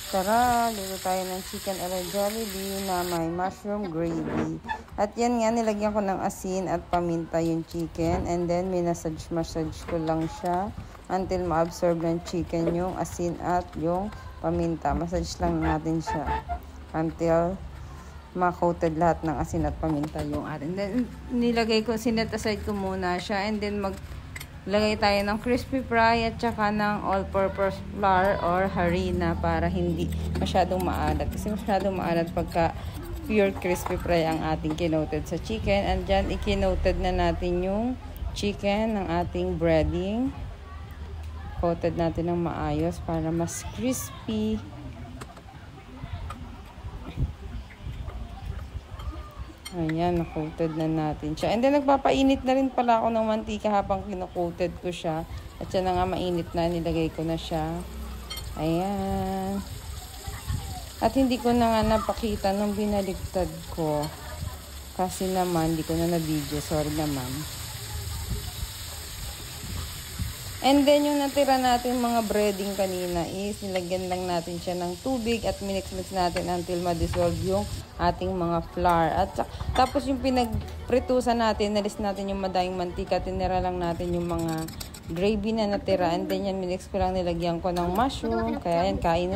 Tara, luto tayo ng chicken ala Jollibee na may mushroom gravy. At yan nga, nilagyan ko ng asin at paminta yung chicken. And then, minasage-massage ko lang siya until ma-absorb ng chicken yung asin at yung paminta. Massage lang natin siya until ma-coated lahat ng asin at paminta yung atin. Then, nilagay ko, sinet aside ko muna siya. And then, lagay tayo ng crispy fry at saka ng all-purpose flour or harina para hindi masyadong maalat. Kasi masyadong maalat pagka pure crispy fry ang ating kinoted sa chicken. And dyan, ikinoted na natin yung chicken ng ating breading. Coated natin ng maayos para mas crispy. Ayan, na-coated na natin siya. And then, nagpapainit na rin pala ako ng mantika habang kino-coated ko siya. At siya na nga mainit na, nilagay ko na siya. Ayan. At hindi ko na nga napakita nung binaligtad ko. Kasi naman, hindi ko na na-video. Sorry naman. And then, yung natira natin mga breading kanina is nilagyan lang natin siya ng tubig at minix-mix natin until ma-dissolve yung ating mga flour. At tapos yung pinagpritusan natin, nalis natin yung madayang mantika, tinira lang natin yung mga gravy na natira. And then, yan minix ko lang, nilagyan ko ng mushroom. Kaya yan, kainin.